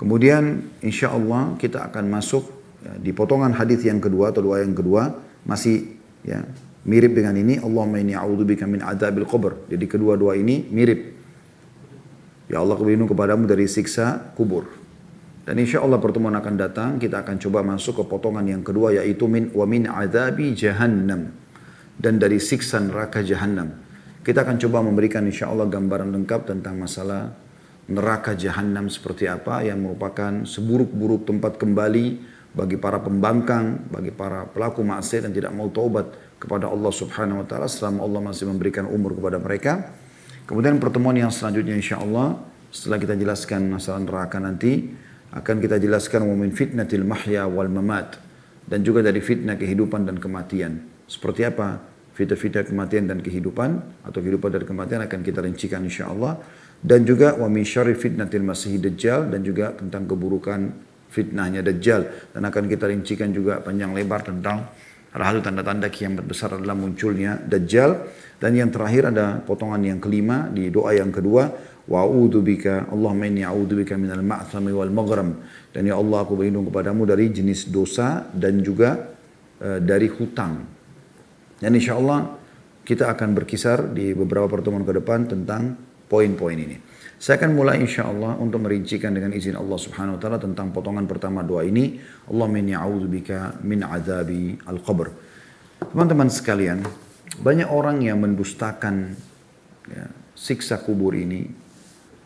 Kemudian insya Allah kita akan masuk ya, di potongan hadis yang kedua atau doa yang kedua masih ya mirip dengan ini. Allahumma inni a'udzubika min adzabil qabr. Jadi kedua doa ini mirip. Ya Allah, aku berlindung kepadamu dari siksa kubur. Dan insya Allah pertemuan akan datang kita akan coba masuk ke potongan yang kedua yaitu wa min adzabi jahannam, dan dari siksa neraka jahannam. Kita akan coba memberikan insya Allah gambaran lengkap tentang masalah neraka jahanam seperti apa, yang merupakan seburuk-buruk tempat kembali bagi para pembangkang, bagi para pelaku maksiat yang tidak mau taubat kepada Allah Subhanahu wa taala selama Allah masih memberikan umur kepada mereka. Kemudian pertemuan yang selanjutnya insya Allah setelah kita jelaskan masalah neraka nanti akan kita jelaskan wa min fitnatil mahya wal mamat, dan juga dari fitnah kehidupan dan kematian. Seperti apa fitnah kematian dan kehidupan, atau kehidupan dan kematian akan kita rincikan insya Allah. Dan juga wa min syarri fitnatil masih dajjal, dan juga tentang keburukan fitnahnya dajjal, dan akan kita rincikan juga panjang lebar tentang hal-hal tanda-tanda kiamat besar adalah munculnya dajjal. Dan yang terakhir ada potongan yang kelima di doa yang kedua, wa a'udzubika Allahumma inni a'udzubika minal ma'thami wal maghram, dan ya Allah aku berlindung kepadamu dari jenis dosa dan juga dari hutang. Dan insya Allah kita akan berkisar di beberapa pertemuan ke depan tentang poin-poin ini. Saya akan mulai insya Allah untuk merincikan dengan izin Allah Subhanahu wa taala tentang potongan pertama doa ini. Allahumma inni a'udzubika min adzabi al-qabr. Teman-teman sekalian, banyak orang yang mendustakan ya, siksa kubur ini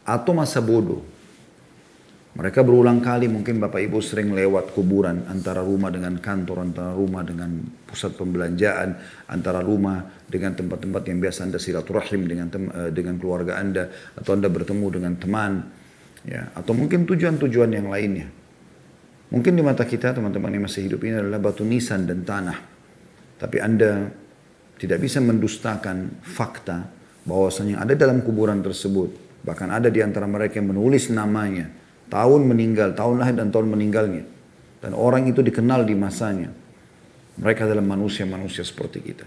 atau masa bodoh. Mereka berulang kali, mungkin Bapak Ibu sering lewat kuburan, antara rumah dengan kantor, antara rumah dengan pusat pembelanjaan, antara rumah dengan tempat-tempat yang biasa Anda silaturahim dengan keluarga Anda, atau Anda bertemu dengan teman, ya, atau mungkin tujuan-tujuan yang lainnya. Mungkin di mata kita, teman-teman yang masih hidup ini adalah batu nisan dan tanah. Tapi Anda tidak bisa mendustakan fakta bahwasanya ada dalam kuburan tersebut, bahkan ada di antara mereka yang menulis namanya, tahun meninggal, tahun lahir dan tahun meninggalnya. Dan orang itu dikenal di masanya. Mereka adalah manusia-manusia seperti kita.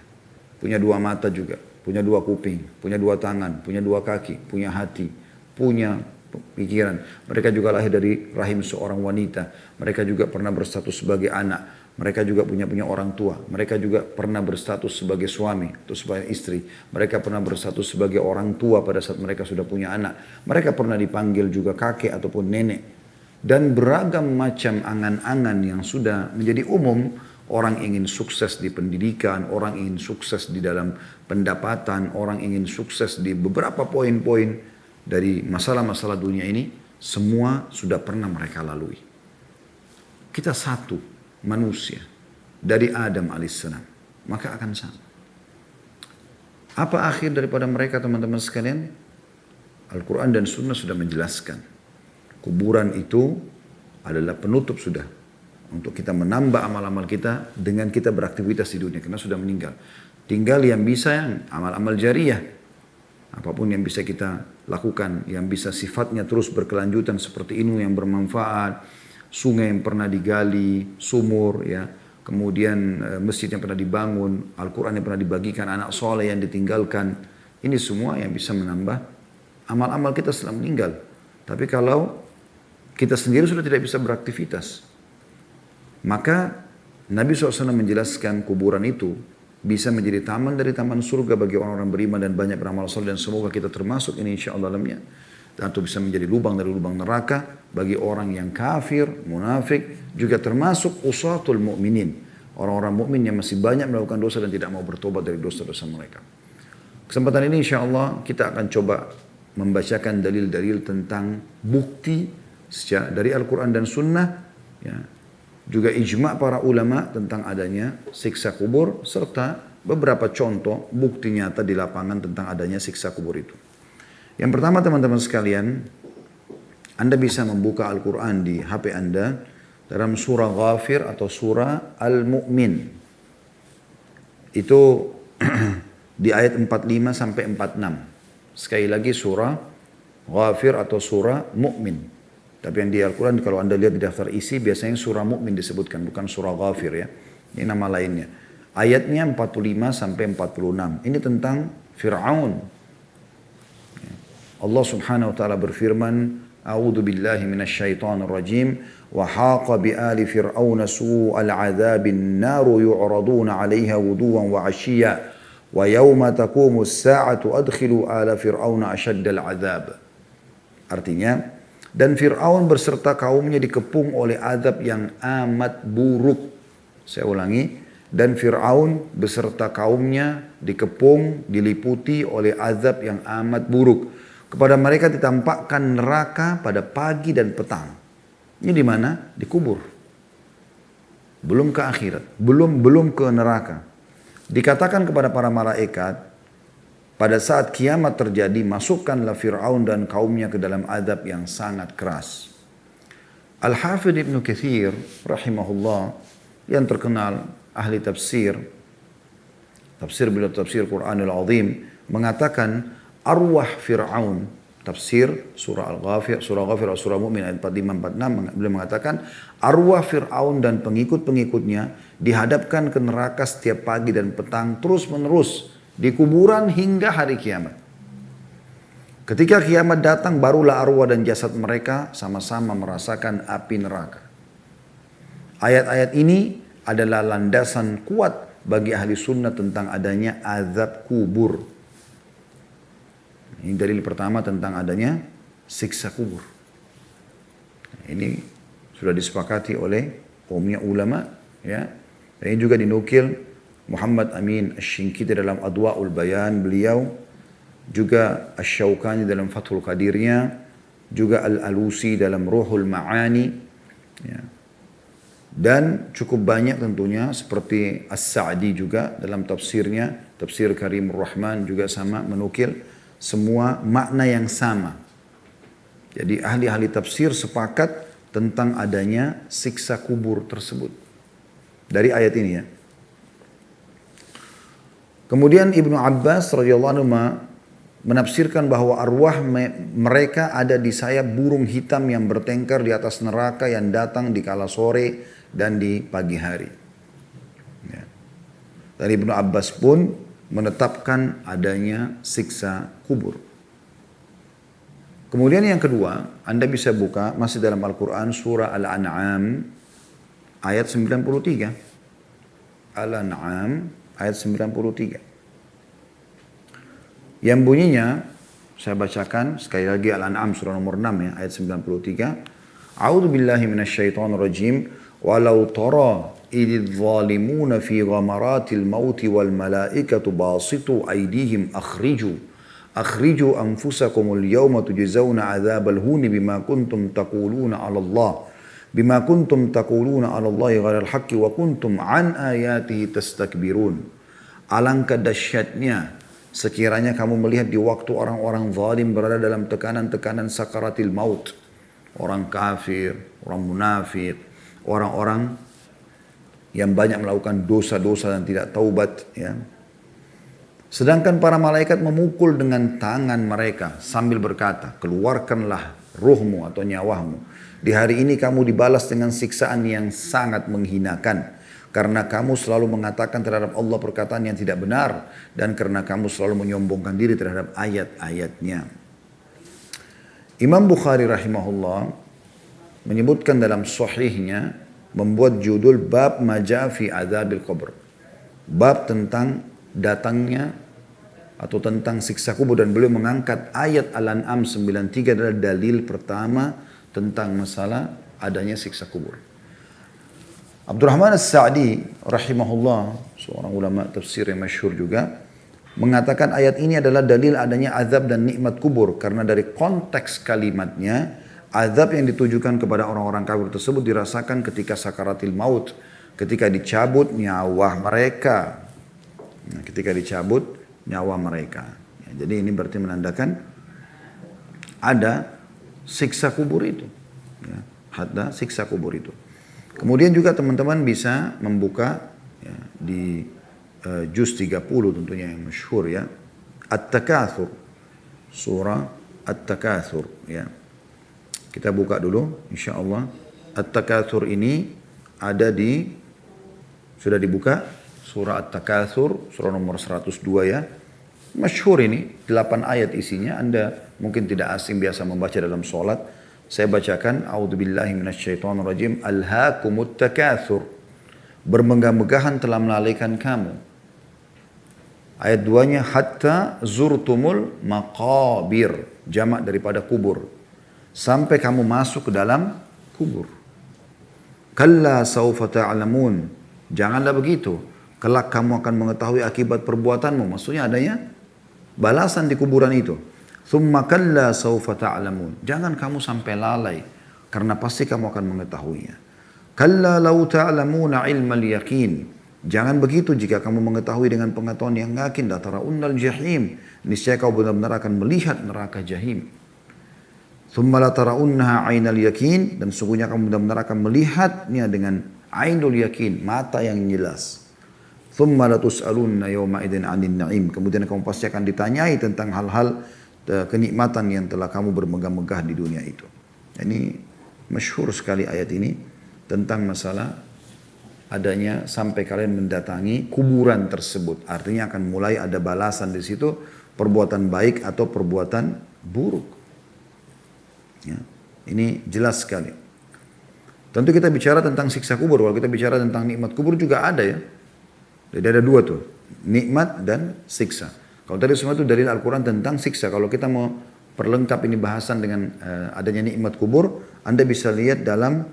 Punya dua mata juga, punya dua kuping, punya dua tangan, punya dua kaki, punya hati, punya pikiran. Mereka juga lahir dari rahim seorang wanita. Mereka juga pernah berstatus sebagai anak. Mereka juga punya orang tua. Mereka juga pernah berstatus sebagai suami atau sebagai istri. Mereka pernah berstatus sebagai orang tua pada saat mereka sudah punya anak. Mereka pernah dipanggil juga kakek ataupun nenek. Dan beragam macam angan-angan yang sudah menjadi umum. Orang ingin sukses di pendidikan, orang ingin sukses di dalam pendapatan, orang ingin sukses di beberapa poin-poin dari masalah-masalah dunia ini. Semua sudah pernah mereka lalui. Kita satu manusia dari Adam alaihissalam, maka akan sama. Apa akhir daripada mereka, teman-teman sekalian? Al-Quran dan Sunnah sudah menjelaskan. Kuburan itu adalah penutup sudah untuk kita menambah amal-amal kita dengan kita beraktivitas di dunia, karena sudah meninggal. Tinggal yang bisa yang amal-amal jariyah, apapun yang bisa kita lakukan, yang bisa sifatnya terus berkelanjutan seperti ilmu yang bermanfaat, sungai yang pernah digali, sumur, ya, kemudian masjid yang pernah dibangun, Al-Quran yang pernah dibagikan, anak soleh yang ditinggalkan. Ini semua yang bisa menambah amal-amal kita setelah meninggal. Tapi kalau kita sendiri sudah tidak bisa beraktivitas, maka Nabi SAW menjelaskan kuburan itu bisa menjadi taman dari taman surga bagi orang-orang beriman dan banyak beramal soleh, dan semoga kita termasuk ini insya Allah dalamnya. Atau bisa menjadi lubang dari lubang neraka bagi orang yang kafir, munafik, juga termasuk usatul mu'minin, orang-orang mukmin yang masih banyak melakukan dosa dan tidak mau bertobat dari dosa-dosa mereka. Kesempatan ini insya Allah kita akan coba membacakan dalil-dalil tentang bukti dari Al-Quran dan Sunnah, ya, juga ijma' para ulama tentang adanya siksa kubur, serta beberapa contoh bukti nyata di lapangan tentang adanya siksa kubur itu. Yang pertama, teman-teman sekalian, Anda bisa membuka Al-Quran di HP Anda dalam surah Ghafir atau surah Al-Mu'min. Itu di ayat 45 sampai 46. Sekali lagi surah Ghafir atau surah Mu'min. Tapi yang di Al-Quran kalau Anda lihat di daftar isi biasanya surah Mu'min disebutkan, bukan surah Ghafir ya. Ini nama lainnya. Ayatnya 45 sampai 46. Ini tentang Fir'aun. Allah Subhanahu wa taala berfirman, A'udzu billahi minasyaitonir rajim. Wa haqa bi ali fir'auna su'al 'adzabin naru yu'raduna 'alaiha wuduwan wa 'ashiyya. Wa yauma taqumus sa'atu adkhilu ala fir'auna asyaddal 'adzab. Artinya, dan Fir'aun beserta kaumnya dikepung oleh azab yang amat buruk. Saya ulangi, dan Fir'aun beserta kaumnya dikepung, diliputi oleh azab yang amat buruk. Kepada mereka ditampakkan neraka pada pagi dan petang. Ini di mana? Di kubur. Belum ke akhirat, belum ke neraka. Dikatakan kepada para malaikat, pada saat kiamat terjadi, masukkanlah Fir'aun dan kaumnya ke dalam azab yang sangat keras. Al-Hafidh Ibn Katsir rahimahullah, yang terkenal ahli tafsir beliau tafsir Quranul Azim, mengatakan arwah Fir'aun, tafsir surah Al-Ghafir, surah Ghafir, surah Mu'min ayat 45-46, beliau mengatakan arwah Fir'aun dan pengikut-pengikutnya dihadapkan ke neraka setiap pagi dan petang terus menerus di kuburan hingga hari kiamat. Ketika kiamat datang, barulah arwah dan jasad mereka sama-sama merasakan api neraka. Ayat-ayat ini adalah landasan kuat bagi ahli sunnah tentang adanya azab kubur. Ini dalil pertama tentang adanya siksa kubur. Ini sudah disepakati oleh kaumnya ulama, ya. Dan ini juga dinukil Muhammad Amin Asy-Syinkiti dalam Adwa'ul Bayan beliau, juga Asy-Syaukani dalam Fathul Qadirnya, juga Al-Alusi dalam Ruhul Ma'ani, ya. Dan cukup banyak tentunya seperti As-Sa'di juga dalam tafsirnya, tafsir Karimur Rahman juga sama menukil semua makna yang sama. Jadi ahli-ahli tafsir sepakat tentang adanya siksa kubur tersebut. Dari ayat ini ya. Kemudian Ibnu Abbas radhiyallahu anhu menafsirkan bahwa arwah mereka ada di sayap burung hitam yang bertengkar di atas neraka yang datang di kala sore dan di pagi hari. Ya. Dan Ibnu Abbas pun menetapkan adanya siksa kubur. Kemudian yang kedua, Anda bisa buka masih dalam Al-Quran surah Al-An'am ayat 93. Al-An'am ayat 93. Yang bunyinya, saya bacakan sekali lagi Al-An'am surah nomor 6 ya, ayat 93. A'udzu billahi minasyaitonir rajim. Walau tara idh zalimuna fi ghamaratil maut wal malaikatu basitu aydihim akhriju anfusakumul yawma tujzauna adzabal huni bima kuntum taquluna 'ala Allah ghairal haqqi wa kuntum an ayatihi tastakbirun. Alangkah dahsyatnya sekiranya kamu melihat di waktu orang-orang zalim berada dalam tekanan-tekanan sakaratil maut, orang kafir, orang munafik, orang-orang yang banyak melakukan dosa-dosa dan tidak taubat, ya. Sedangkan para malaikat memukul dengan tangan mereka sambil berkata, keluarkanlah ruhmu atau nyawamu. Di hari ini kamu dibalas dengan siksaan yang sangat menghinakan. Karena kamu selalu mengatakan terhadap Allah perkataan yang tidak benar. Dan karena kamu selalu menyombongkan diri terhadap ayat-ayatnya. Imam Bukhari rahimahullah menyebutkan dalam sahihnya, membuat judul bab maja fi adzabil qabr. Bab tentang datangnya atau tentang siksa kubur, dan beliau mengangkat ayat Al-An'am 93 adalah dalil pertama tentang masalah adanya siksa kubur. Abdurrahman As-Sa'di rahimahullah, seorang ulama tafsir yang masyhur juga, mengatakan ayat ini adalah dalil adanya azab dan nikmat kubur karena dari konteks kalimatnya azab yang ditujukan kepada orang-orang kafir tersebut dirasakan ketika sakaratil maut, ketika dicabut nyawa mereka. Nah, ketika dicabut nyawa mereka. Ya, jadi ini berarti menandakan ada siksa kubur itu. Ya, ada siksa kubur itu. Kemudian juga teman-teman bisa membuka ya, di juz 30 tentunya yang masyhur ya. At-Takatsur. Surah At-Takatsur ya. Kita buka dulu insyaallah. At-Takatsur ini ada di, sudah dibuka surah At-Takatsur, surah nomor 102 ya. Masyhur ini, 8 ayat isinya. Anda mungkin tidak asing biasa membaca dalam sholat. Saya bacakan, A'udzubillahi minasyaitonirrajim, Alhaakumut takatsur. Bermegah-megahan telah melalaikan kamu. Ayat 2-nya, hatta zurtumul maqabir, jamak daripada kubur. Sampai kamu masuk ke dalam kubur. Kalla sawfa ta'lamun. Janganlah begitu. Kelak kamu akan mengetahui akibat perbuatanmu. Maksudnya adanya balasan di kuburan itu. Thumma kalla sawfa ta'lamun. Jangan kamu sampai lalai. Karena pasti kamu akan mengetahuinya. Kalla law ta'lamuna ilmal yaqin. Jangan begitu jika kamu mengetahui dengan pengetahuan yang yakin. La taraunnal jahim. Niscaya kau benar-benar akan melihat neraka jahim. Thumma la taraunnaha ainal yaqin. Dan sungguhnya kamu benar-benar akan melihatnya dengan ainul yaqin. Mata yang jelas. Thumma la tus'alunna yawma idin 'anil na'im. Kemudian kamu pasti akan ditanyai tentang hal-hal kenikmatan yang telah kamu bermegah-megah di dunia itu. Ini masyhur sekali ayat ini tentang masalah adanya sampai kalian mendatangi kuburan tersebut. Artinya akan mulai ada balasan di situ, perbuatan baik atau perbuatan buruk. Ya, ini jelas sekali. Tentu kita bicara tentang siksa kubur. Kalau kita bicara tentang nikmat kubur juga ada ya. Jadi ada dua tuh, nikmat dan siksa. Kalau tadi semua itu dalil Al-Quran tentang siksa. Kalau kita mau perlengkap ini bahasan dengan adanya nikmat kubur, Anda bisa lihat dalam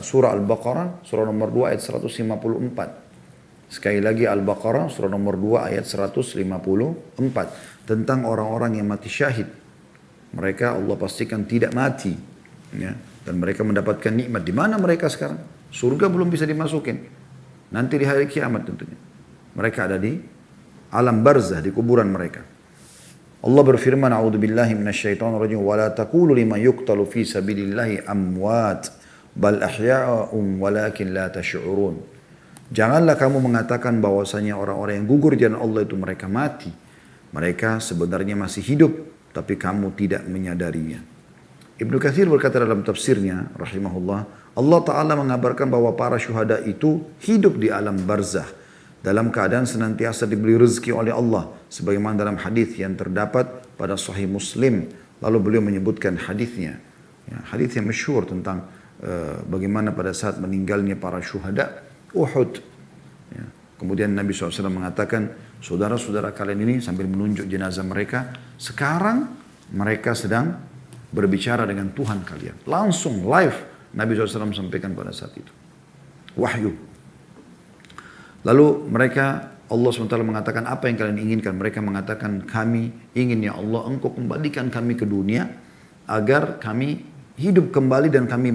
surah Al-Baqarah, surah nomor 2 ayat 154. Sekali lagi Al-Baqarah, surah nomor 2 ayat 154. Tentang orang-orang yang mati syahid. Mereka Allah pastikan tidak mati. Ya, dan mereka mendapatkan nikmat. Di mana mereka sekarang? Surga belum bisa dimasukin. Nanti di hari kiamat tentunya. Mereka ada di alam barzah, di kuburan mereka. Allah berfirman, A'udzubillahi minasyaitonirrajim, wa la taqulu liman yuqtalu fi sabilillahi amwat bal ahya'un walakin la tash'urun. Janganlah kamu mengatakan bahwasanya orang-orang yang gugur di jalan Allah itu mereka mati. Mereka sebenarnya masih hidup, tapi kamu tidak menyadarinya. Ibnu Katsir berkata dalam tafsirnya, rahimahullah, Allah Ta'ala mengabarkan bahwa para syuhada itu hidup di alam barzah dalam keadaan senantiasa diberi rezeki oleh Allah, sebagaimana dalam hadis yang terdapat pada Sahih Muslim. Lalu beliau menyebutkan hadisnya, ya, hadis yang masyhur tentang bagaimana pada saat meninggalnya para syuhada Uhud. Ya. Kemudian Nabi SAW mengatakan, saudara-saudara kalian ini, sambil menunjuk jenazah mereka, sekarang mereka sedang berbicara dengan Tuhan kalian. Langsung live Nabi SAW sampaikan pada saat itu. Wahyu. Lalu mereka, Allah SWT mengatakan, apa yang kalian inginkan? Mereka mengatakan, kami ingin ya Allah, engkau kembalikan kami ke dunia, agar kami hidup kembali dan kami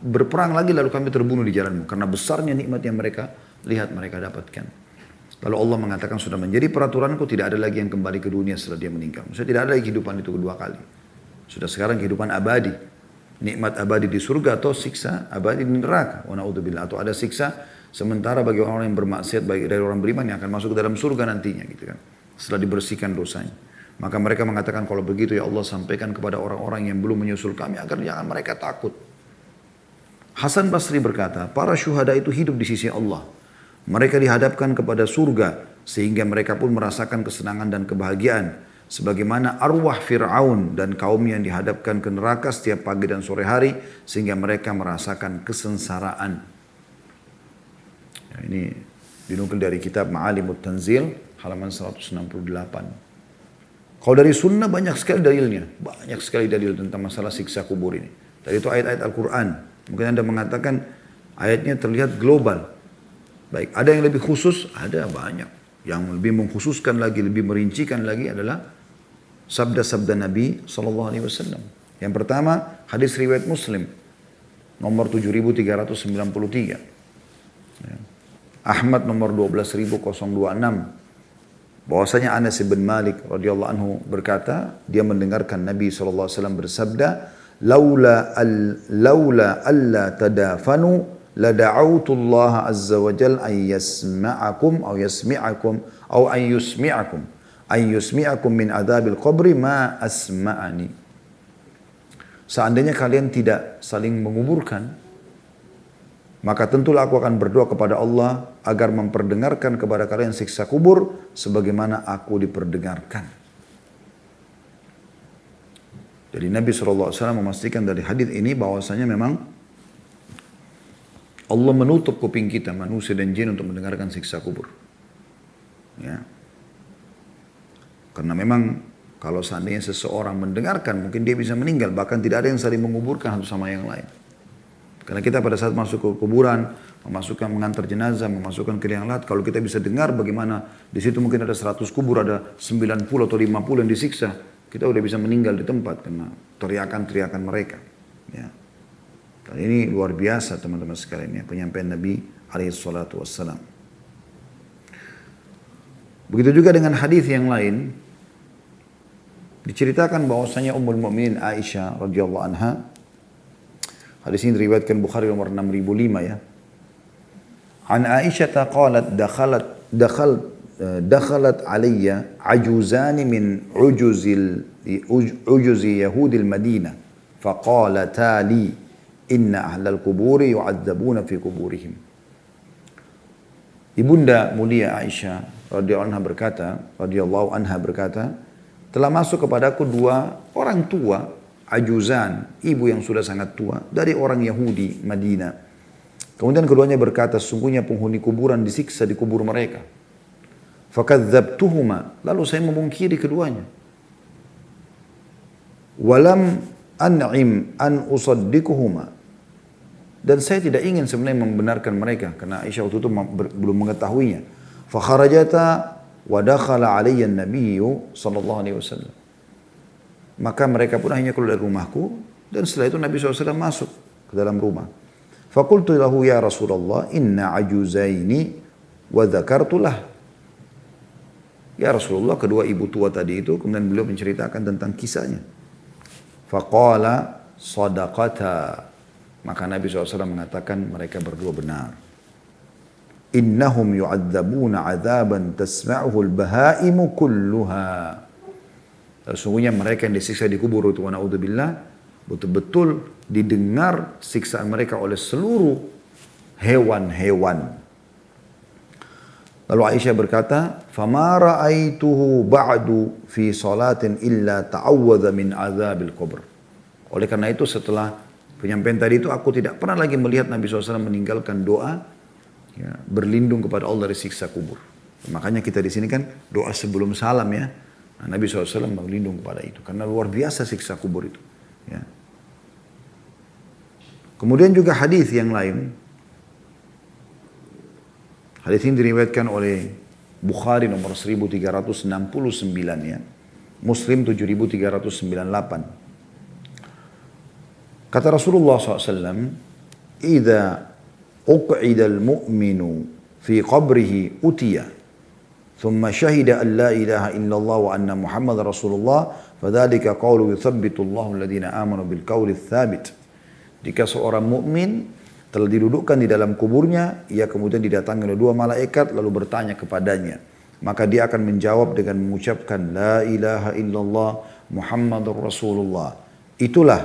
berperang lagi lalu kami terbunuh di jalanmu. Karena besarnya nikmat yang mereka lihat mereka dapatkan. Lalu Allah mengatakan, sudah menjadi peraturanku, tidak ada lagi yang kembali ke dunia setelah dia meninggal. Maksudnya tidak ada lagi kehidupan itu kedua kali. Sudah sekarang kehidupan abadi. Nikmat abadi di surga atau siksa abadi di neraka. Wa na'udzubillah. Atau ada siksa sementara bagi orang yang bermaksiat, bagi dari orang beriman yang akan masuk ke dalam surga nantinya, gitu kan. Setelah dibersihkan dosanya. Maka mereka mengatakan, kalau begitu ya Allah, sampaikan kepada orang-orang yang belum menyusul kami agar jangan mereka takut. Hasan Basri berkata, para syuhada itu hidup di sisi Allah. Mereka dihadapkan kepada surga sehingga mereka pun merasakan kesenangan dan kebahagiaan. Sebagaimana arwah Fir'aun dan kaumnya yang dihadapkan ke neraka setiap pagi dan sore hari sehingga mereka merasakan kesengsaraan. Ya, ini dinukil dari kitab Ma'alimut Tanzil halaman 168. Kalau dari sunnah banyak sekali dalilnya. Banyak sekali dalil tentang masalah siksa kubur ini. Tadi itu ayat-ayat Al-Quran. Mungkin Anda mengatakan ayatnya terlihat global. Baik, ada yang lebih khusus? Ada banyak. Yang lebih mengkhususkan lagi, lebih merincikan lagi adalah sabda-sabda Nabi SAW. Yang pertama, hadis riwayat Muslim. Nomor 7393. Ahmad nomor 12026. Bahwasanya Anas bin Malik radhiyallahu anhu berkata, dia mendengarkan Nabi SAW bersabda, laula alla tadafanu la da'autu Allah azza wa jal an yasma'akum aw yasmi'akum aw an yusmi'akum min adabil qabri ma asma'ani. Seandainya kalian tidak saling menguburkan, maka tentulah aku akan berdoa kepada Allah agar memperdengarkan kepada kalian siksa kubur sebagaimana aku diperdengarkan. Jadi Nabi SAW memastikan dari hadis ini bahwasanya memang Allah menutup kuping kita, manusia dan jin, untuk mendengarkan siksa kubur. Ya. Karena memang kalau seandainya seseorang mendengarkan, mungkin dia bisa meninggal. Bahkan tidak ada yang saling menguburkan satu sama yang lain. Karena kita pada saat masuk ke kuburan, mengantar jenazah, memasukkan ke liang lahat, kalau kita bisa dengar bagaimana di situ mungkin ada 100 kubur, ada 90 atau 50 yang disiksa, kita udah bisa meninggal di tempat karena teriakan-teriakan mereka. Ya. Dan ini luar biasa teman-teman sekalian ya, penyampaian Nabi SAW. Begitu juga dengan hadis yang lain, diceritakan bahwasanya Ummul Mukminin Aisyah radhiyallahu anha, hadis ini diriwayatkan Bukhari nomor 6005 ya. An Aisyah qalat dakhalat alayya ajuzani min ujuzi Yahudil Madinah faqalata li inna ahlal kuburi yu'adzabuna fi kuburihim. Ibunda mulia Aisyah radhiyallahu anha berkata, telah masuk kepadaku dua orang tua, ajuzan, ibu yang sudah sangat tua, dari orang Yahudi Madinah. Kemudian keduanya berkata, sungguhnya penghuni kuburan disiksa di kubur mereka. Fakadzabtuhuma, lalu saya memungkiri keduanya. Walam an'im an usaddikuhuma, dan saya tidak ingin sebenarnya membenarkan mereka karena Aisyah waktu itu belum mengetahuinya. Fakharajata wa dakhala alayya an-nabiyyu sallallahu alaihi wasallam. Maka mereka pun hanya keluar dari rumahku, dan setelah itu Nabi SAW masuk ke dalam rumah. Faqultu lahu ya Rasulullah inna ajuzaini wa dzakartulah. Ya Rasulullah, kedua ibu tua tadi itu, kemudian beliau menceritakan tentang kisahnya. Faqala sadaqata. Maka Nabi SAW mengatakan mereka berdua benar. Innahum yu'adzabuna 'adzaban tasma'uhu al-bahaimu kulluha. Sesungguhnya mereka yang disiksa di kubur itu, wa na'udzubillah, betul-betul didengar siksaan mereka oleh seluruh hewan-hewan. Lalu Aisyah berkata, "Fama ra'aituhu ba'du fi salatin illa ta'awwadha min 'adzabil qabr." Oleh karena itu setelah penyampaian tadi itu aku tidak pernah lagi melihat Nabi SAW meninggalkan doa ya, berlindung kepada Allah dari siksa kubur. Makanya kita di sini kan doa sebelum salam ya. Nah, Nabi SAW berlindung kepada itu karena luar biasa siksa kubur itu. Ya. Kemudian juga hadis yang lain. Hadis ini diriwayatkan oleh Bukhari nomor 1369 ya. Muslim 7398. Kata Rasulullah SAW, "Idza uq'ida al-mu'minu fi qabrihi utiya, thumma syahida an la ilaha illallah wa anna Muhammad Rasulullah, fadzalika qawlu yuthabbitu Allahu alladhina amanu bil qawli tsabit." Jika seorang mukmin telah didudukkan di dalam kuburnya, ia kemudian didatangi oleh dua malaikat lalu bertanya kepadanya, maka dia akan menjawab dengan mengucapkan la ilaha illallah Muhammadur Rasulullah. Itulah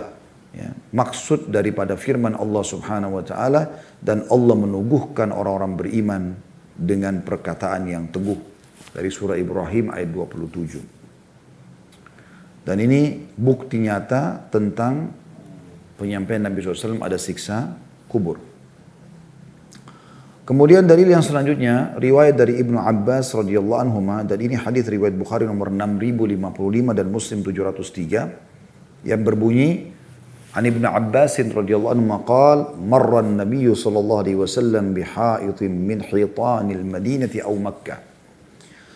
ya, maksud daripada firman Allah Subhanahu wa taala, dan Allah menubuhkan orang-orang beriman dengan perkataan yang teguh, dari surah Ibrahim ayat 27. Dan ini bukti nyata tentang penyampaian Nabi SAW ada siksa kubur. Kemudian dalil yang selanjutnya, riwayat dari Ibnu Abbas radhiyallahu anhuma, dan ini hadis riwayat Bukhari nomor 6055 dan Muslim 703, yang berbunyi, An Ibnu Abbas radhiyallahu anhu qala marra an-nabiy sallallahu alaihi wasallam bihaitin min hitanil Madinati aw Makkah.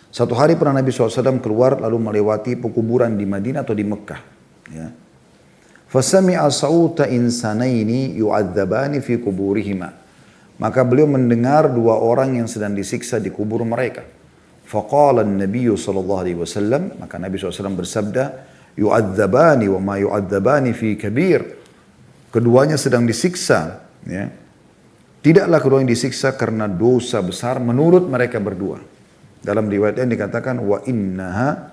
Satu hari pernah Nabi SAW keluar lalu melewati pekuburan di Madinah atau di Mekah. Ya. Fasami'a sauta insanaini yu'adzabani fi kuburihima. Maka beliau mendengar dua orang yang sedang disiksa di kubur mereka. Faqala an-nabiy sallallahu alaihi wasallam, maka Nabi SAW bersabda, yu'adzabani wa ma yu'adzabani fi kabir. Keduanya sedang disiksa, ya. Tidaklah keduanya disiksa karena dosa besar menurut mereka berdua. Dalam riwayat yang dikatakan wa innaha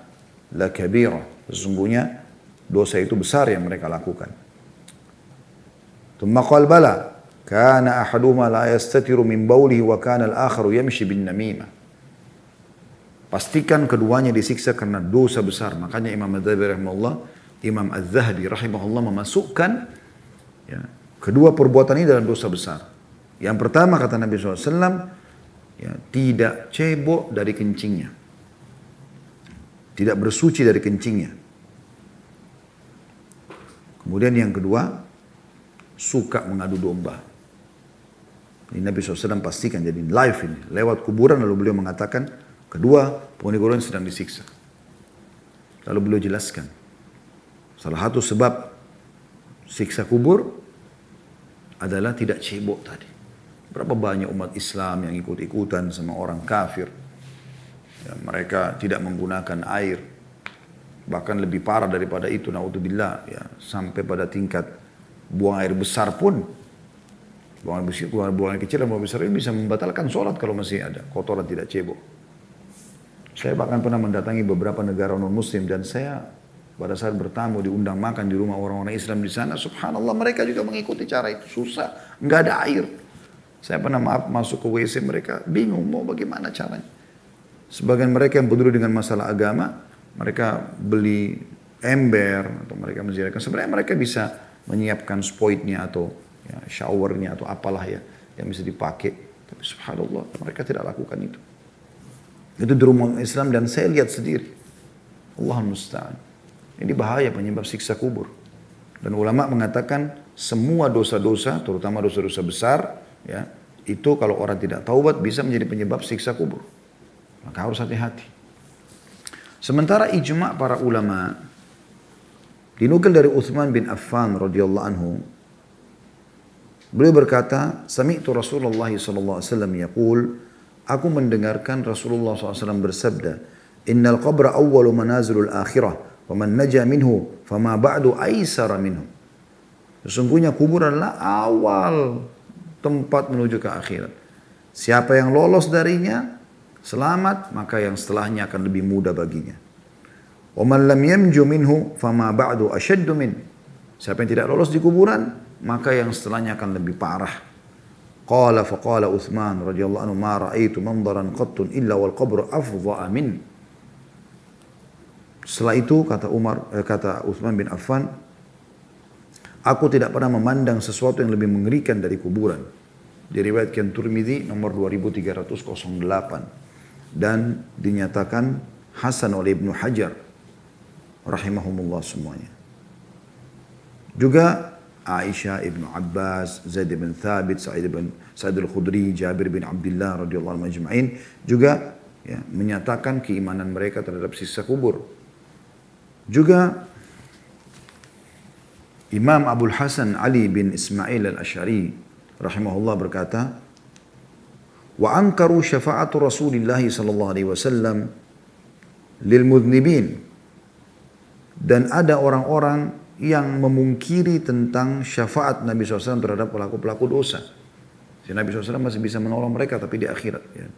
lakabirah. Sesungguhnya dosa itu besar yang mereka lakukan. Tsumma qala bala kana ahaduhuma la yastatiru min bawlihi wa kana al-akharu yamshi bin namimah. Pastikan keduanya disiksa karena dosa besar. Makanya Imam Madzhabi rahimahullah Imam Az-Zahabi rahimahullah memasukkan ya, kedua perbuatan ini dalam dosa besar. Yang pertama kata Nabi SAW, ya, tidak cebok dari kencingnya. Tidak bersuci dari kencingnya. Kemudian yang kedua, suka mengadu domba. Ini Nabi SAW pastikan, jadi live ini. Lewat kuburan lalu beliau mengatakan, kedua penghuni kuburan sedang disiksa. Lalu beliau jelaskan, salah satu sebab siksa kubur adalah tidak cebok tadi. Berapa banyak umat Islam yang ikut-ikutan sama orang kafir. Ya, mereka tidak menggunakan air. Bahkan lebih parah daripada itu, naudzubillah, ya, sampai pada tingkat buang air besar pun. Buang air kecil dan buang air besar ini bisa membatalkan sholat kalau masih ada kotoran tidak cebok. Saya bahkan pernah mendatangi beberapa negara non-muslim dan saya pada saat bertamu diundang makan di rumah orang-orang Islam di sana, subhanallah mereka juga mengikuti cara itu. Susah, nggak ada air. Saya pernah masuk ke WC mereka bingung mau bagaimana caranya. Sebagian mereka yang peduli dengan masalah agama, mereka beli ember atau mereka menziarahkan. Sebenarnya mereka bisa menyiapkan spoitnya atau ya, showernya atau apalah ya yang bisa dipakai. Tapi subhanallah mereka tidak lakukan itu. Itu di rumah Islam dan saya lihat sendiri. Allahul musta'an. Ini bahaya penyebab siksa kubur. Dan ulama mengatakan semua dosa-dosa, terutama dosa-dosa besar, ya, itu kalau orang tidak taubat bisa menjadi penyebab siksa kubur. Maka harus hati-hati. Sementara ijma' para ulama dinukil dari Uthman bin Affan radhiyallahu anhu, beliau berkata, "Sami'tu Rasulullah sallallahu alaihi wasallam yaqul," aku mendengarkan Rasulullah SAW bersabda, "Innal qabra awwalu manazilul akhirah, wa man naja minhu, fama ba'du aisara minhu." Sesungguhnya kubur adalah awal tempat menuju ke akhirat. Siapa yang lolos darinya, selamat, maka yang setelahnya akan lebih mudah baginya. Wa man lam yamju minhu, fama ba'du ashaddu min. Siapa yang tidak lolos di kuburan, maka yang setelahnya akan lebih parah. Qala faqala Uthman radhiyallahu anhu ma ra'aitu mandaran qattun illa wal qabru afdha'a min. Setelah itu kata Uthman bin Affan, aku tidak pernah memandang sesuatu yang lebih mengerikan dari kuburan. Diriwayatkan Tirmidzi nomor 2308 dan dinyatakan hasan oleh Ibnu Hajar rahimahumullah semuanya. Juga Aisyah, Ibnu Abbas, Zaid bin Thabit, Sa'id al-Khudri, Jabir bin Abdullah radhiyallahu anhum ajma'in juga ya, menyatakan keimanan mereka terhadap siksa kubur. Juga Imam Abul Hasan Ali bin Ismail al-Asy'ari rahimahullah berkata, "Wa ankaru syafa'atu Rasulillah sallallahu alaihi wasallam lil mudhnibin." Dan ada orang-orang yang memungkiri tentang syafaat Nabi SAW terhadap pelaku-pelaku dosa. Si Nabi SAW masih bisa menolong mereka tapi di akhirat. Ya.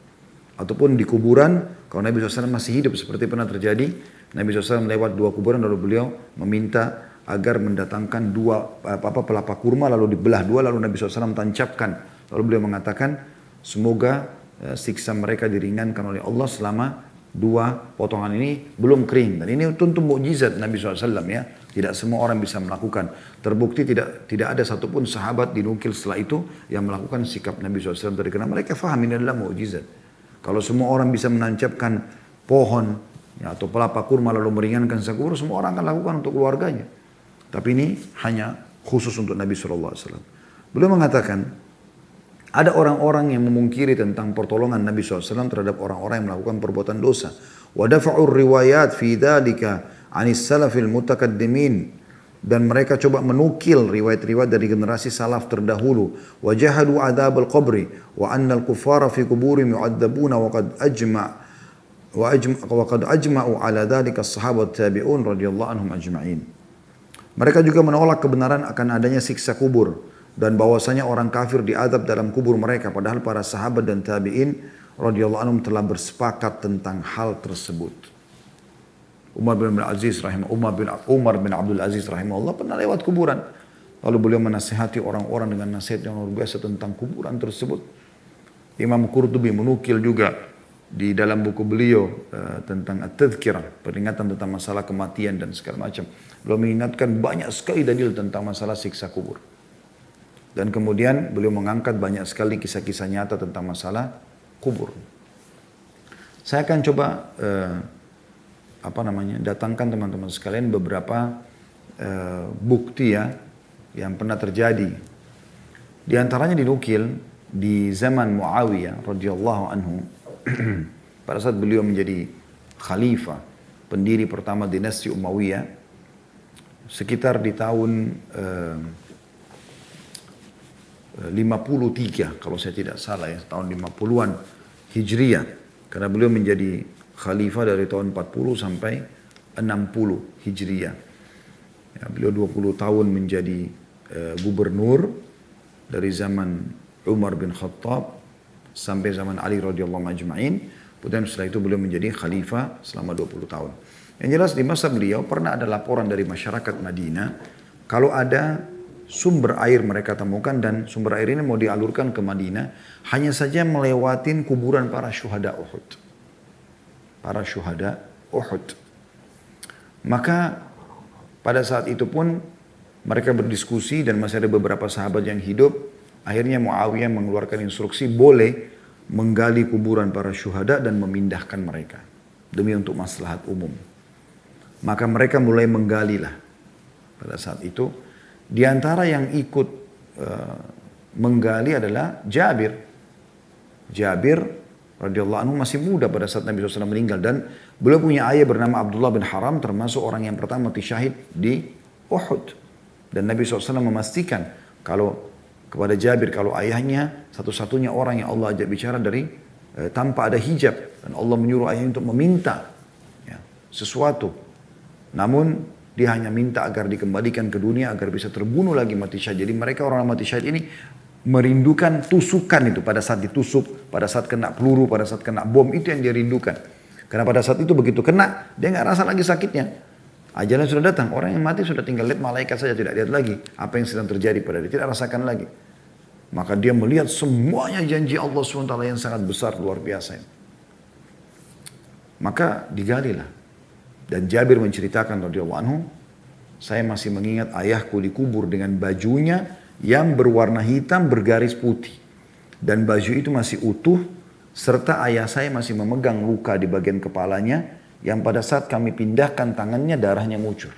Ataupun di kuburan, kalau Nabi SAW masih hidup seperti pernah terjadi, Nabi SAW lewat dua kuburan lalu beliau meminta agar mendatangkan dua pelapa kurma lalu dibelah dua lalu Nabi SAW tancapkan. Lalu beliau mengatakan semoga siksa mereka diringankan oleh Allah selama dua potongan ini belum kering. Dan ini tentu mukjizat Nabi SAW ya. Tidak semua orang bisa melakukan. Terbukti tidak ada satupun sahabat dinukil setelah itu yang melakukan sikap Nabi SAW tadi. Karena mereka faham ini adalah mukjizat. Kalau semua orang bisa menancapkan pohon ya, atau pelapa kurma lalu meringankan siksa kubur, semua orang akan lakukan untuk keluarganya. Tapi ini hanya khusus untuk Nabi SAW. Beliau mengatakan, ada orang-orang yang memungkiri tentang pertolongan Nabi SAW terhadap orang-orang yang melakukan perbuatan dosa. وَدَفَعُوا الرِّوَايَاتْ فِي ذَلِكَ عَنِ السَّلَفِ الْمُتَقَدِّمِينَ. Dan mereka coba menukil riwayat-riwayat dari generasi salaf terdahulu. وَجَهَدُوا عَذَابَ الْقَبْرِ وَأَنَّ الْكُفَّارَ فِي قُبُورِهِمْ يُعَذَّبُونَ وَقَدْ أَجْمَعُوا عَلَى ذَلِكَ الصَّحَابَةُ التَّابِعُونَ رَضِيَ اللَّهُ عَنْهُمْ أَجْمَعِينَ. Mereka juga menolak kebenaran akan adanya siksa kubur dan bahwasanya orang kafir diadab dalam kubur mereka, padahal para sahabat dan tabi'in radhiyallahu anhum telah bersepakat tentang hal tersebut. Umar bin Abdul Aziz rahimahullah pernah lewat kuburan. Lalu beliau menasihati orang-orang dengan nasihat yang luar biasa tentang kuburan tersebut. Imam Qurtubi menukil juga di dalam buku beliau tentang At-Tadhkirah, peringatan tentang masalah kematian dan segala macam. Beliau mengingatkan banyak sekali dalil tentang masalah siksa kubur. Dan kemudian beliau mengangkat banyak sekali kisah-kisah nyata tentang masalah kubur. Saya akan coba datangkan teman-teman sekalian beberapa bukti ya yang pernah terjadi. Di antaranya dinukil di zaman Muawiyah radhiyallahu anhu pada saat beliau menjadi khalifah, pendiri pertama dinasti Umayyah, sekitar di tahun 53 kalau saya tidak salah ya, tahun 50-an Hijriyah, karena beliau menjadi khalifah dari tahun 40 sampai 60 Hijriyah. Ya, beliau 20 tahun menjadi gubernur dari zaman Umar bin Khattab sampai zaman Ali radhiyallahu ajma'in. Kemudian setelah itu beliau menjadi khalifah selama 20 tahun. Yang jelas di masa beliau pernah ada laporan dari masyarakat Madinah kalau ada sumber air mereka temukan dan sumber air ini mau dialurkan ke Madinah hanya saja melewatin kuburan para syuhada Uhud. Para syuhada Uhud. Maka pada saat itu pun mereka berdiskusi dan masih ada beberapa sahabat yang hidup. Akhirnya Muawiyah mengeluarkan instruksi boleh menggali kuburan para syuhada dan memindahkan mereka demi untuk maslahat umum. Maka mereka mulai menggalilah pada saat itu. Di antara yang ikut menggali adalah Jabir. Jabir radhiyallahu anhu masih muda pada saat Nabi SAW meninggal dan beliau punya ayah bernama Abdullah bin Haram, termasuk orang yang pertama mati syahid di Uhud. Dan Nabi SAW memastikan kepada Jabir kalau ayahnya satu-satunya orang yang Allah ajak bicara dari tanpa ada hijab, dan Allah menyuruh ayahnya untuk meminta sesuatu. Namun dia hanya minta agar dikembalikan ke dunia agar bisa terbunuh lagi mati syahid. Jadi mereka orang mati syahid ini merindukan tusukan itu pada saat ditusuk, pada saat kena peluru, pada saat kena bom, itu yang dia rindukan. Karena pada saat itu begitu kena, dia nggak rasa lagi sakitnya. Ajalnya sudah datang, orang yang mati sudah tinggal lihat malaikat saja, tidak lihat lagi apa yang sedang terjadi pada dia, tidak rasakan lagi. Maka dia melihat semuanya janji Allah SWT yang sangat besar, luar biasa. Maka digalilah. Dan Jabir menceritakan radhiyallahu anhu, saya masih mengingat ayahku dikubur dengan bajunya yang berwarna hitam bergaris putih. Dan baju itu masih utuh, serta ayah saya masih memegang luka di bagian kepalanya, yang pada saat kami pindahkan tangannya darahnya ngucur.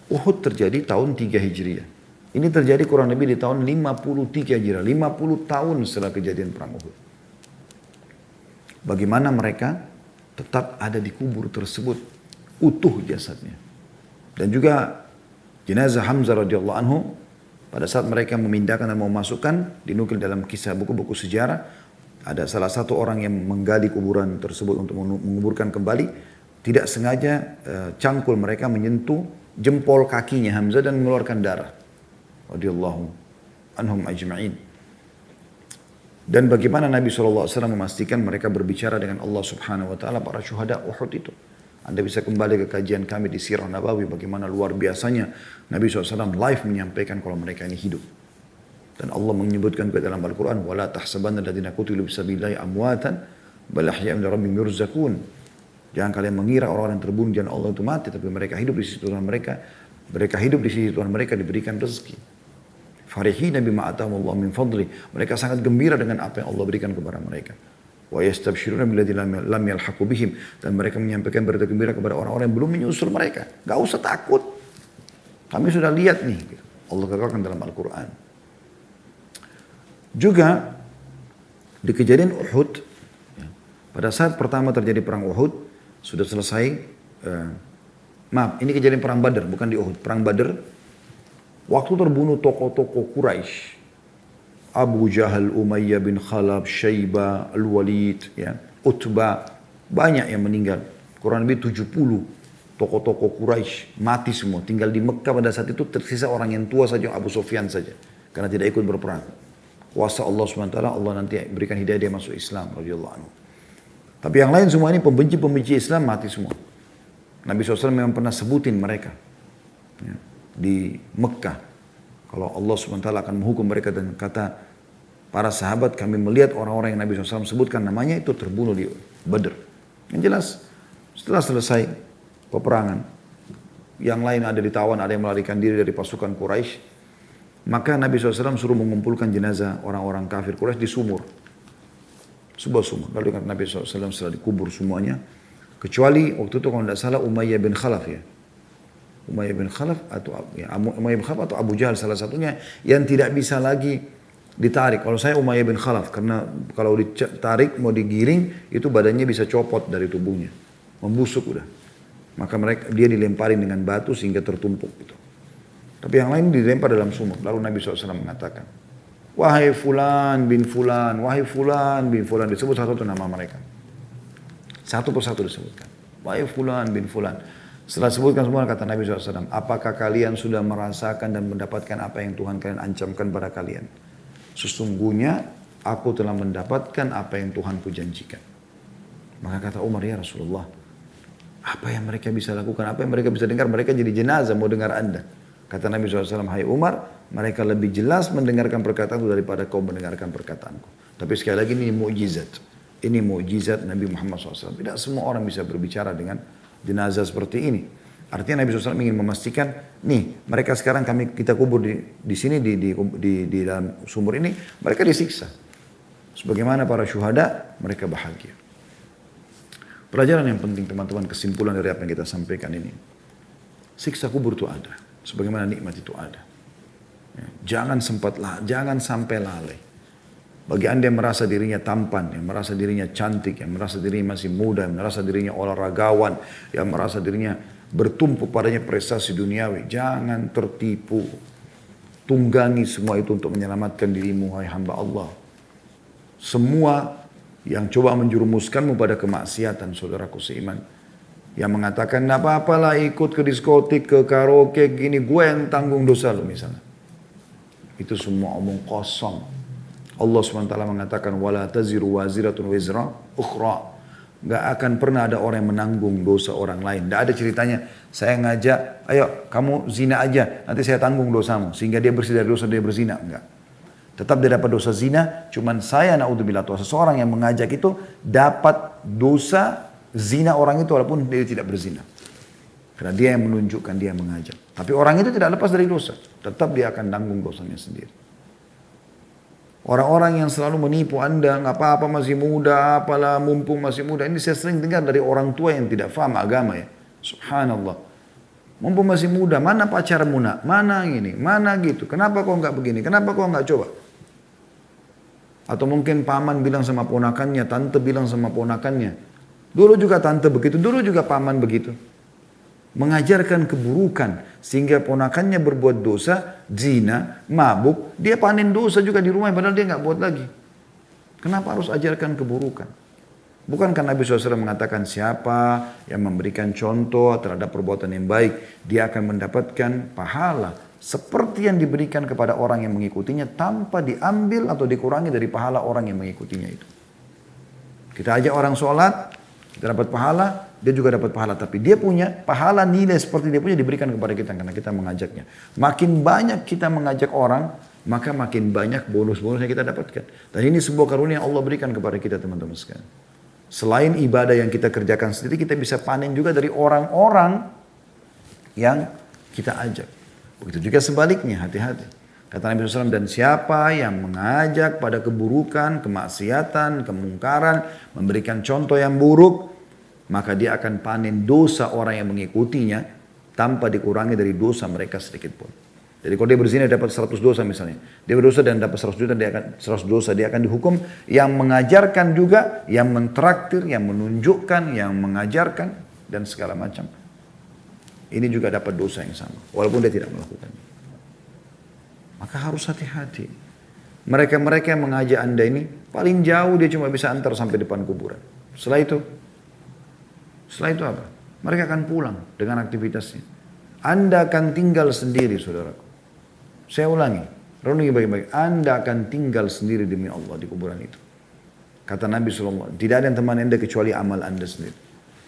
Uhud terjadi tahun 3 Hijriah. Ini terjadi kurang lebih di tahun 53 Hijriah, 50 tahun setelah kejadian perang Uhud. Bagaimana mereka tetap ada di kubur tersebut, utuh jasadnya. Dan juga jenazah Hamzah radhiyallahu anhu, pada saat mereka memindahkan dan mau masukkan, dinukil dalam kisah buku-buku sejarah, ada salah satu orang yang menggali kuburan tersebut untuk menguburkan kembali, tidak sengaja cangkul mereka menyentuh jempol kakinya Hamzah dan mengeluarkan darah. Radhiyallahu anhum ajma'in. Dan bagaimana Nabi SAW memastikan mereka berbicara dengan Allah Subhanahu Wa Taala para syuhada Uhud itu. Anda bisa kembali ke kajian kami di Sirah Nabawi, bagaimana luar biasanya Nabi SAW live menyampaikan kalau mereka ini hidup. Dan Allah menyebutkan ke dalam Al-Quran, وَلَا تَحْسَبَنَّ الَّذِينَ قُتِلُوا بِسَبِيلِ اللَّهِ أَمْوَاتًا بَلْ أَحْيَاءٌ عِندَ رَبِّهِمْ يُرْزَقُونَ. Jangan kalian mengira orang yang terbunuh jalan Allah itu mati, tapi mereka hidup di sisi Tuhan mereka. Mereka hidup di sisi Tuhan mereka diberikan rezeki. Farihina bima atahumullah min fadli. Mereka sangat gembira dengan apa yang Allah berikan kepada mereka. Wa yastabshiruna billadzi lam yalhaqu bihim, dan mereka menyampaikan berita gembira kepada orang-orang yang belum menyusul mereka. Gak usah takut. Kami sudah lihat nih. Allah katakan dalam Al-Quran. Juga di kejadian Uhud, pada saat pertama terjadi perang Uhud, sudah selesai. Maaf, ini kejadian perang Badar, bukan di Uhud. Perang Badar. Waktu terbunuh tokoh-tokoh Quraisy, Abu Jahal, Umayyah bin Khalaf, Syaibah, Al-Walid, Utbah, banyak yang meninggal. Kurang lebih 70 tokoh-tokoh Quraisy mati semua. Tinggal di Mekah pada saat itu tersisa orang yang tua saja, Abu Sufyan saja. Karena tidak ikut berperang. Kuasa Allah SWT, Allah nanti berikan hidayah dia masuk Islam. Radhiyallahu anhu. Tapi yang lain semua ini pembenci-pembenci Islam mati semua. Nabi SAW memang pernah sebutin mereka. Di Mekah. Kalau Allah SWT akan menghukum mereka dengan kata Para sahabat kami melihat orang-orang yang Nabi SAW sebutkan namanya itu terbunuh di Badr. Yang jelas setelah selesai peperangan, yang lain ada ditawan, ada yang melarikan diri dari pasukan Quraisy. Maka Nabi SAW suruh mengumpulkan jenazah orang-orang kafir Quraisy di sumur. Sebuah sumur. Lalu Nabi SAW setelah dikubur semuanya. Kecuali waktu itu kalau tidak salah Umayyah bin Khalaf ya. Umayyah bin Khalaf atau Abu Jahal salah satunya yang tidak bisa lagi ditarik. Kalau saya Umayyah bin Khalaf, karena kalau ditarik mau digiring itu badannya bisa copot dari tubuhnya, membusuk udah. Maka dia dilemparin dengan batu sehingga tertumpuk gitu. Tapi yang lain dilempar dalam sumur. Lalu Nabi SAW mengatakan, wahai fulan bin fulan, wahai fulan bin fulan, disebut satu-satu nama mereka. Satu persatu disebutkan. Wahai fulan bin fulan. Setelah sebutkan semua kata Nabi SAW, apakah kalian sudah merasakan dan mendapatkan apa yang Tuhan kalian ancamkan pada kalian? Sesungguhnya aku telah mendapatkan apa yang Tuhanku janjikan. Maka kata Umar, ya Rasulullah, apa yang mereka bisa lakukan, apa yang mereka bisa dengar, mereka jadi jenazah mau dengar Anda. Kata Nabi SAW, hai Umar, mereka lebih jelas mendengarkan perkataanku daripada kau mendengarkan perkataanku. Tapi sekali lagi ini mukjizat. Ini mukjizat Nabi Muhammad SAW. Tidak semua orang bisa berbicara dengan jenazah seperti ini. Artinya Nabi SAW ingin memastikan, nih mereka sekarang kita kubur di sini di dalam sumur ini, mereka disiksa. Sebagaimana para syuhada, mereka bahagia. Pelajaran yang penting teman-teman, kesimpulan dari apa yang kita sampaikan ini. Siksa kubur itu ada. Sebagaimana nikmat itu ada. Jangan sampai lalai. Bagi Anda yang merasa dirinya tampan, yang merasa dirinya cantik, yang merasa dirinya masih muda, yang merasa dirinya olahragawan, yang merasa dirinya bertumpu padanya prestasi duniawi, jangan tertipu. Tunggangi semua itu untuk menyelamatkan dirimu, hai hamba Allah. Semua yang coba menjerumuskanmu pada kemaksiatan, saudaraku seiman, yang mengatakan, nggak apa-apalah ikut ke diskotik, ke karaoke, gini, gue yang tanggung dosa lu misalnya. Itu semua omong kosong. Allah SWT mengatakan, wala taziru waziratun wizra ukhra. Gak akan pernah ada orang yang menanggung dosa orang lain. Gak ada ceritanya, saya ngajak, ayo kamu zina aja, nanti saya tanggung dosamu. Sehingga dia bersih dari dosa, dia berzina. Enggak. Tetap dia dapat dosa zina, cuman saya na'udzubillah, seseorang yang mengajak itu dapat dosa zina orang itu walaupun dia tidak berzina. Karena dia yang menunjukkan, dia yang mengajak. Tapi orang itu tidak lepas dari dosa. Tetap dia akan tanggung dosanya sendiri. Orang-orang yang selalu menipu Anda, nggak apa-apa masih muda, apalah mumpung masih muda. Ini saya sering dengar dari orang tua yang tidak paham agama ya. Subhanallah. Mumpung masih muda, mana pacarmu nak? Mana ini? Mana gitu? Kenapa kau nggak begini? Kenapa kau nggak coba? Atau mungkin paman bilang sama ponakannya, tante bilang sama ponakannya. Dulu juga tante begitu, dulu juga paman begitu. Mengajarkan keburukan sehingga ponakannya berbuat dosa, zina, mabuk, dia panen dosa juga di rumah padahal dia nggak buat lagi. Kenapa harus ajarkan keburukan? Bukankah Nabi SAW mengatakan siapa yang memberikan contoh terhadap perbuatan yang baik, dia akan mendapatkan pahala seperti yang diberikan kepada orang yang mengikutinya tanpa diambil atau dikurangi dari pahala orang yang mengikutinya itu. Kita ajak orang sholat, kita dapat pahala, dia juga dapat pahala. Tapi dia punya pahala nilai seperti dia punya diberikan kepada kita karena kita mengajaknya. Makin banyak kita mengajak orang, maka makin banyak bonus-bonus yang kita dapatkan. Dan ini sebuah karunia yang Allah berikan kepada kita teman-teman sekalian. Selain ibadah yang kita kerjakan sendiri, kita bisa panen juga dari orang-orang yang kita ajak. Begitu juga sebaliknya, hati-hati. Kata Nabi SAW, dan siapa yang mengajak pada keburukan, kemaksiatan, kemungkaran, memberikan contoh yang buruk, maka dia akan panen dosa orang yang mengikutinya tanpa dikurangi dari dosa mereka sedikit pun. Jadi kalau dia berzina dapat 100 dosa misalnya. Dia berdosa dan dapat 100 dosa, dia akan dihukum. Yang mengajarkan juga, yang mentraktir, yang menunjukkan, yang mengajarkan, dan segala macam. Ini juga dapat dosa yang sama, walaupun dia tidak melakukannya. Maka harus hati-hati. Mereka-mereka yang mengajak Anda ini, paling jauh dia cuma bisa antar sampai depan kuburan. Setelah itu apa? Mereka akan pulang dengan aktivitasnya. Anda akan tinggal sendiri, saudaraku. Saya ulangi, renungi baik-baik. Anda akan tinggal sendiri demi Allah di kuburan itu. Kata Nabi SAW, tidak ada yang teman Anda kecuali amal Anda sendiri.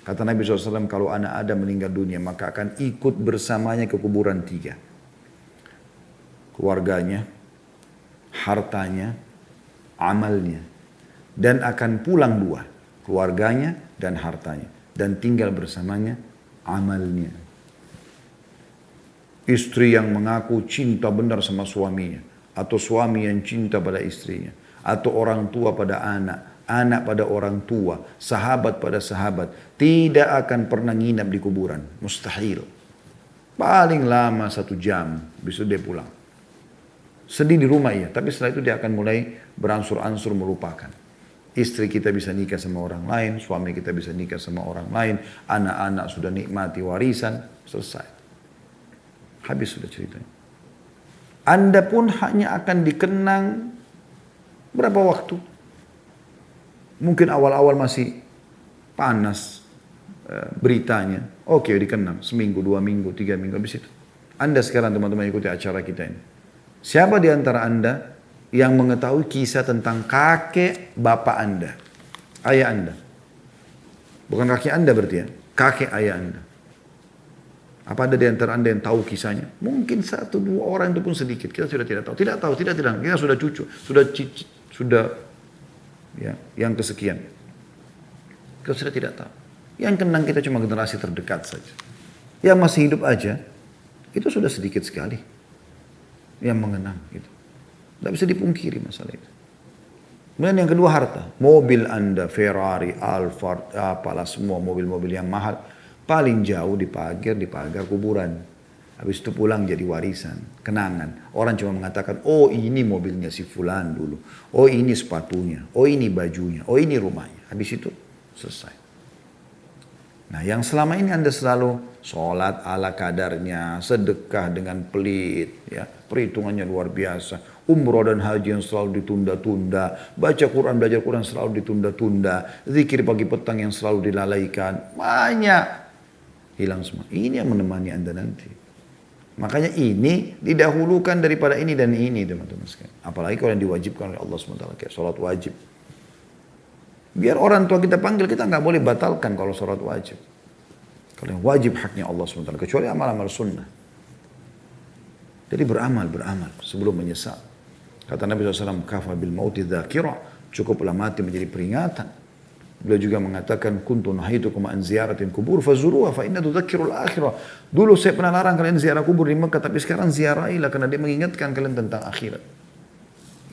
Kata Nabi SAW, kalau anak Adam meninggal dunia, maka akan ikut bersamanya ke kuburan 3. Keluarganya, hartanya, amalnya. Dan akan pulang dua, keluarganya dan hartanya. Dan tinggal bersamanya amalnya. Istri yang mengaku cinta benar sama suaminya. Atau suami yang cinta pada istrinya. Atau orang tua pada anak. Anak pada orang tua. Sahabat pada sahabat. Tidak akan pernah nginap di kuburan. Mustahil. Paling lama 1 jam. Besok dia pulang. Sedih di rumah ya. Tapi setelah itu dia akan mulai beransur-ansur melupakan. Istri kita bisa nikah sama orang lain, suami kita bisa nikah sama orang lain, anak-anak sudah nikmati warisan, selesai. Habis sudah ceritanya. Anda pun hanya akan dikenang berapa waktu? Mungkin awal-awal masih panas beritanya. Oke, dikenang seminggu, 2 minggu, 3 minggu, habis itu. Anda sekarang teman-teman ikuti acara kita ini. Siapa di antara Anda yang mengetahui kisah tentang kakek bapak Anda, ayah Anda? Bukan kakek Anda berarti ya, kakek ayah Anda. Apa ada di antara Anda yang tahu kisahnya? Mungkin 1-2 orang itu pun sedikit. Kita sudah tidak tahu. Tidak tahu. Kita sudah cucu, sudah ya, yang kesekian. Kita sudah tidak tahu. Yang kenang kita cuma generasi terdekat saja. Yang masih hidup aja, itu sudah sedikit sekali yang mengenang gitu. Tidak bisa dipungkiri masalah itu. Kemudian yang kedua harta. Mobil Anda, Ferrari, Alphard, apalah semua mobil-mobil yang mahal. Paling jauh di pagar kuburan. Habis itu pulang jadi warisan, kenangan. Orang cuma mengatakan, oh ini mobilnya si fulan dulu. Oh ini sepatunya, oh ini bajunya, oh ini rumahnya. Habis itu selesai. Nah yang selama ini Anda selalu sholat ala kadarnya, sedekah dengan pelit, ya, perhitungannya luar biasa. Umroh dan haji yang selalu ditunda-tunda, baca Quran, belajar Quran selalu ditunda-tunda, zikir pagi petang yang selalu dilalaikan, banyak hilang semua. Ini yang menemani Anda nanti. Makanya ini didahulukan daripada ini dan ini teman-teman sekalian. Apalagi kalau yang diwajibkan oleh Allah SWT, kayak sholat wajib. Biar orang tua kita panggil, kita nggak boleh batalkan kalau sholat wajib. Kalau yang wajib haknya Allah SWT, kecuali amal-amal sunnah. Jadi beramal sebelum menyesal. Kata Nabi SAW, kafa bil mauti dzakira, cukuplah mati menjadi peringatan. Beliau juga mengatakan, kuntu nahitukum an ziyaratin kubur fazuruha fa inna tudzakkirul akhirah. Dulu saya pernah larang kalian ziarah kubur di Mekah, tapi sekarang ziarahilah karena dia mengingatkan kalian tentang akhirat.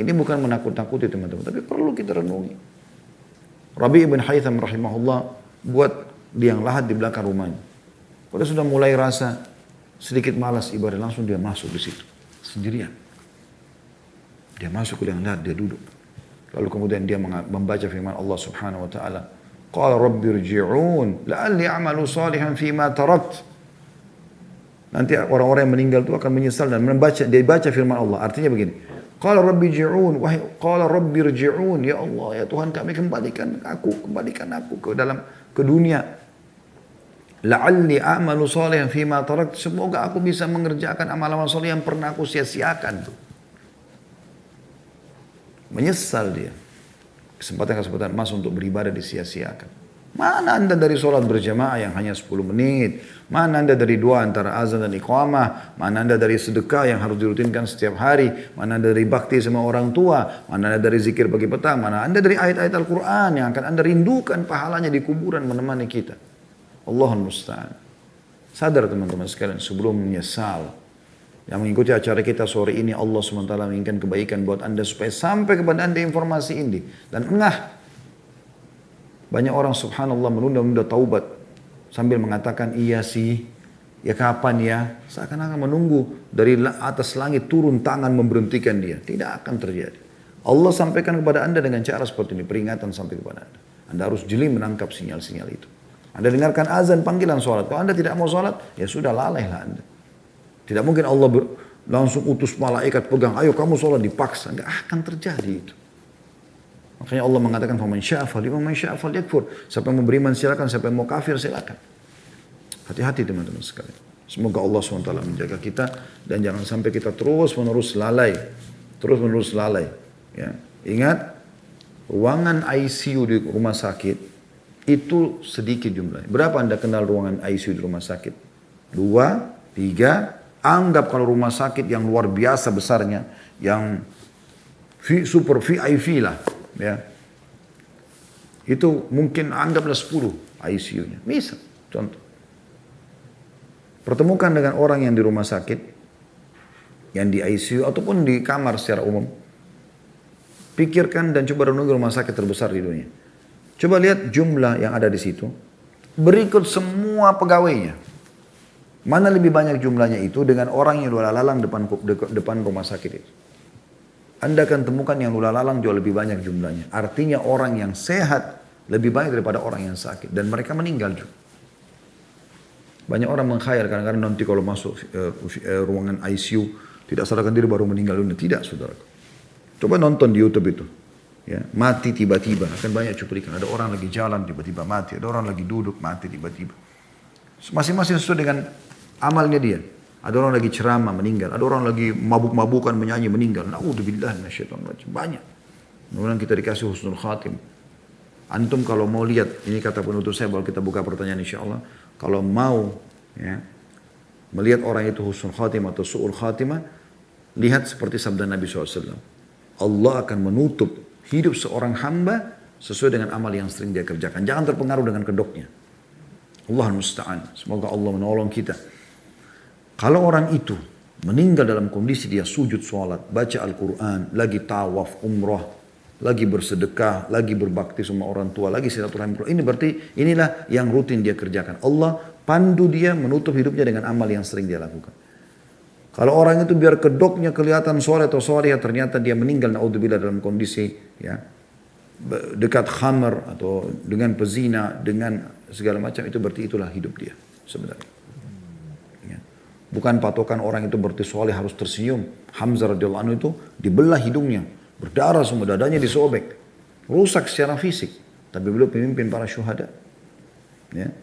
Ini bukan menakut-nakuti teman-teman, tapi perlu kita renungi. Rabi' ibn Haytham rahimahullah buat liang lahat di belakang rumahnya. Pada sudah mulai rasa sedikit malas ibadah, langsung dia masuk di situ sendirian. Dia masuk ke liang lahat, dia duduk. Lalu kemudian dia membaca firman Allah Subhanahu wa taala, qala rabbirji'un la'alli a'malu salihan fima tarakt. Nanti orang-orang yang meninggal itu akan menyesal dan dia baca firman Allah. Artinya begini, qala rabbirji'un, wahai qala rabbirji'un, ya Allah, ya Tuhan kami kembalikan aku ke dunia. La'alli a'malu salihan fima tarakt, semoga aku bisa mengerjakan amal-amal saleh yang pernah aku sia-siakan. Menyesal dia. Kesempatan emas untuk beribadah disia-siakan. Mana Anda dari sholat berjamaah yang hanya 10 menit? Mana Anda dari doa antara azan dan iqamah? Mana Anda dari sedekah yang harus dirutinkan setiap hari? Mana Anda dari bakti sama orang tua? Mana Anda dari zikir pagi petang? Mana Anda dari ayat-ayat Al-Quran yang akan Anda rindukan pahalanya di kuburan menemani kita? Allahul Musta'an. Sadar teman-teman sekalian sebelum menyesal. Yang mengikuti acara kita sore ini, Allah SWT menginginkan kebaikan buat Anda supaya sampai kepada Anda informasi ini. Dan banyak orang subhanallah menunda-nunda taubat sambil mengatakan iya sih, ya kapan ya, seakan-akan menunggu dari atas langit turun tangan memberhentikan dia. Tidak akan terjadi. Allah sampaikan kepada Anda dengan cara seperti ini, peringatan sampai kepada Anda. Anda harus jeli menangkap sinyal-sinyal itu. Anda dengarkan azan panggilan sholat. Kalau Anda tidak mau sholat, ya sudah lalailah Anda. Tidak mungkin Allah langsung utus malaikat pegang, ayo kamu sholat, dipaksa. Tidak akan terjadi itu. Makanya Allah mengatakan, faman syaa falyu'min, man syaa falyakfur. Siapa yang mau beriman silakan, siapa yang mau kafir silakan. Hati-hati teman-teman sekalian. Semoga Allah SWT menjaga kita dan jangan sampai kita terus-menerus lalai. Terus-menerus lalai. Ya. Ingat, ruangan ICU di rumah sakit itu sedikit jumlahnya. Berapa Anda kenal ruangan ICU di rumah sakit? 2, 3. Anggap kalau rumah sakit yang luar biasa besarnya, yang super VIP lah, ya. Itu mungkin anggaplah 10 ICU-nya. Misal, contoh. Pertemukan dengan orang yang di rumah sakit, yang di ICU ataupun di kamar secara umum. Pikirkan dan coba renungi rumah sakit terbesar di dunia. Coba lihat jumlah yang ada di situ. Berikut semua pegawainya. Mana lebih banyak jumlahnya itu dengan orang yang lalu lalang depan rumah sakit itu. Anda akan temukan yang lalu lalang jauh lebih banyak jumlahnya. Artinya orang yang sehat lebih banyak daripada orang yang sakit. Dan mereka meninggal juga. Banyak orang mengkhayal kadang-kadang nanti kalau masuk ruangan ICU tidak sadarkan diri baru meninggal dunia. Tidak, saudara. Coba nonton di YouTube itu. Ya, mati tiba-tiba. Akan banyak cuplikan. Ada orang lagi jalan tiba-tiba mati. Ada orang lagi duduk mati tiba-tiba. Masing-masing sesuai dengan amalnya dia. Ada orang lagi ceramah meninggal. Ada orang lagi mabuk-mabukan menyanyi meninggal. Na'udzubillah minasyaitonir rajim. Banyak. Kemudian kita dikasih husnul khatim. Antum kalau mau lihat, ini kata penutup saya, bahwa kita buka pertanyaan insya Allah. Kalau mau ya, melihat orang itu husnul khatimah atau su'ul khatimah, lihat seperti sabda Nabi SAW. Allah akan menutup hidup seorang hamba sesuai dengan amal yang sering dia kerjakan. Jangan terpengaruh dengan kedoknya. Allah musta'an. Semoga Allah menolong kita. Kalau orang itu meninggal dalam kondisi dia sujud sholat, baca Al-Quran, lagi tawaf, umrah, lagi bersedekah, lagi berbakti sama orang tua, lagi silaturahim. Ini berarti inilah yang rutin dia kerjakan. Allah pandu dia menutup hidupnya dengan amal yang sering dia lakukan. Kalau orang itu biar kedoknya kelihatan sore atau sore, ternyata dia meninggal naudzubillah dalam kondisi ya dekat khamr atau dengan pezina, dengan segala macam, itu berarti itulah hidup dia sebenarnya. Ya. Bukan patokan orang itu berarti soleh harus tersenyum. Hamzah radhiyallahu anhu itu dibelah hidungnya. Berdarah semua, dadanya disobek. Rusak secara fisik. Tapi beliau pemimpin para syuhada. Ya.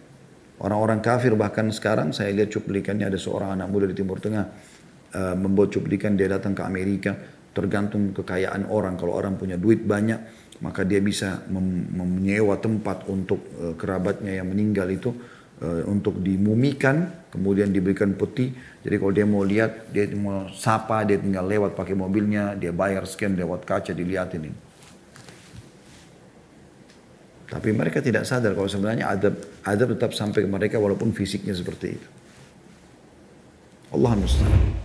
Orang-orang kafir bahkan sekarang saya lihat cuplikannya, ada seorang anak muda di Timur Tengah membuat cuplikan, dia datang ke Amerika. Tergantung kekayaan orang. Kalau orang punya duit banyak, maka dia bisa menyewa tempat untuk kerabatnya yang meninggal itu untuk dimumikan, kemudian diberikan peti. Jadi kalau dia mau lihat, dia mau sapa, dia tinggal lewat pakai mobilnya, dia bayar scan lewat kaca, dilihatin ini. Tapi mereka tidak sadar kalau sebenarnya adab tetap sampai ke mereka walaupun fisiknya seperti itu. Allah musta'an.